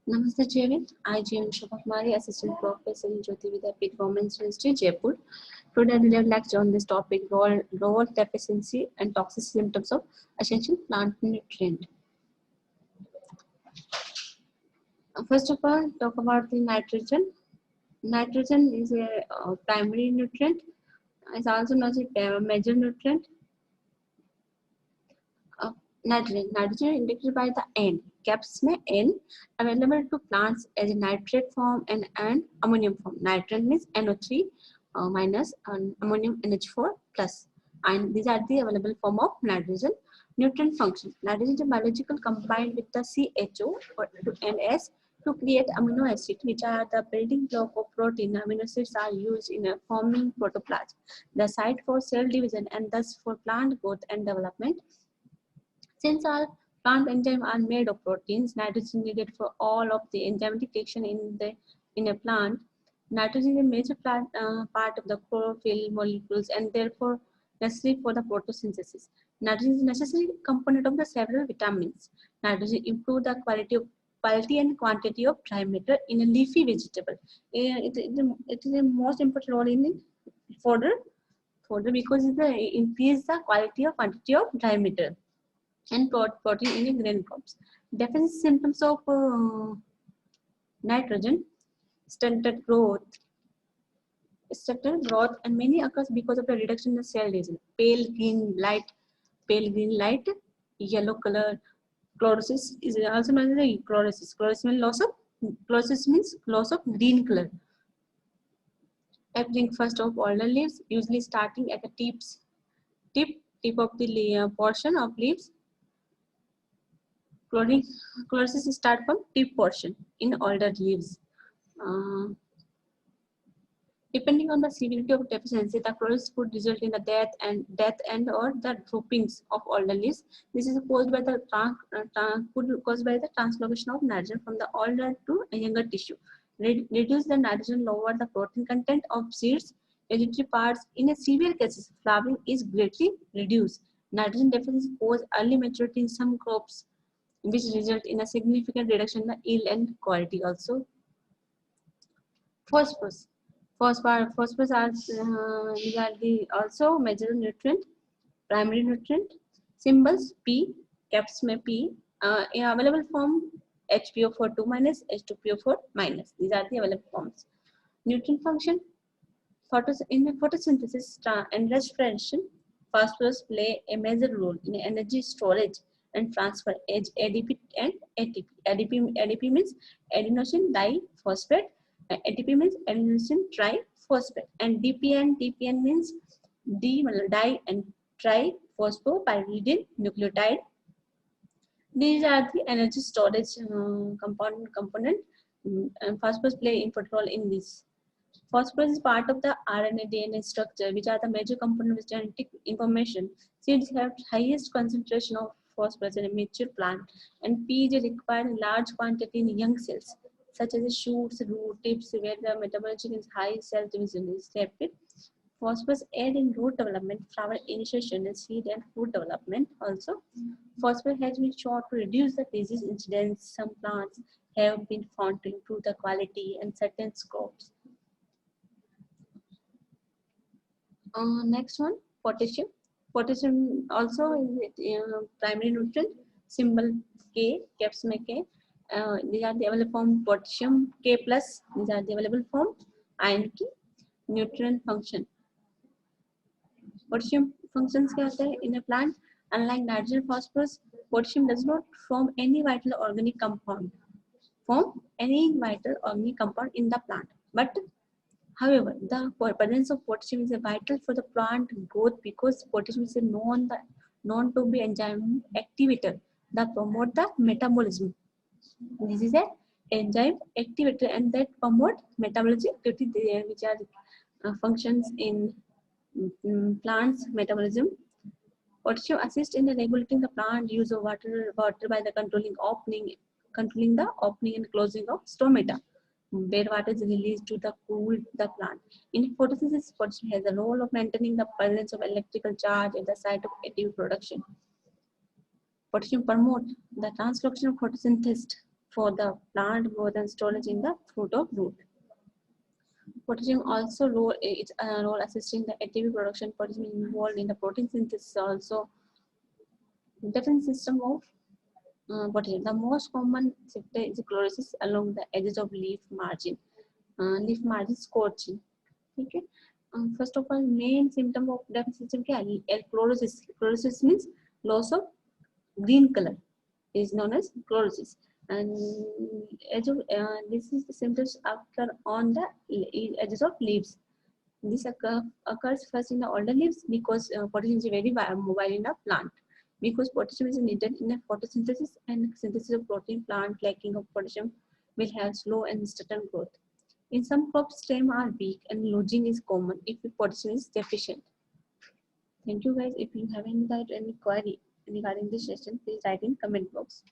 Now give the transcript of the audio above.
Namaste, Jayavin. I, Jayavin Shobhakumari, Assistant Professor in Jyoti Vidyapeeth Government University, Jaipur. Today, I will lecture on this topic: role deficiency and toxic symptoms of essential plant nutrient. First of all, talk about the nitrogen. Nitrogen is a primary nutrient. It's also known as a major nutrient. Nitrogen indicated by the N. Caps में N available to plants as a nitrate form and ammonium form. Nitrogen means NO3 minus and ammonium NH4 plus. And these are the available form of nitrogen. Nutrient function. Nitrogen is a biological combined with the CHO and S to create amino acids, which are the building block of protein. Amino acids are used in forming protoplasm, the site for cell division and thus for plant growth and development. Since all plant enzymes are made of proteins, nitrogen is needed for all of the enzymatic action in a plant. Nitrogen is a major part of the chlorophyll molecules and therefore necessary for the photosynthesis. Nitrogen is a necessary component of the several vitamins. Nitrogen improves the quality and quantity of dry matter in a leafy vegetable. It is the most important role in fodder because it increases the quality or quantity of dry matter and protein in grain crops. Definite symptoms of nitrogen: stunted growth, and many occurs because of the reduction in cell division. Pale green light, yellow color. Chlorosis is also known as chlorosis. Chlorosis means loss of green color. Appearing first of older leaves, usually starting at the tip of the portion of leaves. Chlorosis start from tip portion in older leaves. Depending on the severity of deficiency, the chlorosis could result in the death and or the droopings of older leaves. This is caused by the translocation of nitrogen from the older to a younger tissue. Reduce the nitrogen, lower the protein content of seeds, vegetable parts. In a severe cases, flowering is greatly reduced. Nitrogen deficiency causes early maturity in some crops, which result in a significant reduction in the yield and quality also. Phosphorus are the also major nutrient, primary nutrient. Symbols P, caps में P, in available form HPO4 minus, H2PO4 minus. These are the available forms. Nutrient function: in the photosynthesis and respiration, phosphorus play a major role in energy storage and transfer as ADP and ATP. ADP means adenosine diphosphate. ATP means adenosine triphosphate, and DPN means di and triphosphoryl nucleotide. These are the energy storage component. And phosphorus play important role in this. Phosphorus is part of the RNA DNA structure, which are the major component of genetic information. Seeds have highest concentration of phosphorus in a mature plant, and P is required in large quantity in young cells, such as the shoots, root tips, where the metabolism is high, cell division is rapid. Phosphorus aid in root development, flower initiation, and seed and fruit development. Also, phosphorus has been shown to reduce the disease incidence. Some plants have been found to improve the quality and certain crops. Next one, potassium. Potassium also is primary nutrient. Symbol K, caps में K. These are the available form potassium K plus. These are the available form iron की. Nutrient function. Potassium functions क्या होता है in a plant? Unlike nitrogen, phosphorus, potassium does not form any vital organic compound. In the plant, but however, the presence of potassium is vital for the plant growth because potassium is known to be enzyme activator that promote the metabolism. This is an enzyme activator and that promote metabolism activity, which are functions in plants metabolism. Potassium assists in regulating the plant use of water by the controlling the opening and closing of stomata, where water is released to cool the plant. In photosynthesis, potassium has a role of maintaining the presence of electrical charge at the site of ATP production. Potassium promote the translocation of photosynthesis for the plant more than storage in the fruit or root. Potassium also role its role assisting the ATP production. Potassium involved in the protein synthesis also. Different system of potassium. The most common sector is chlorosis along the edges of leaf margin. Leaf margin scorching. Okay. First of all, main symptom of deficiency is chlorosis. Chlorosis means loss of green color. Is known as chlorosis, and this is the symptoms occur on the edges of leaves. This occurs first in the older leaves because potassium is very mobile in the plant. Because potassium is needed in the photosynthesis and synthesis of protein, plant lacking of potassium will have slow and uncertain growth. In some crops, stem are weak and losing is common if potassium is deficient. Thank you guys. If you have any query regarding this session, please write in comment box.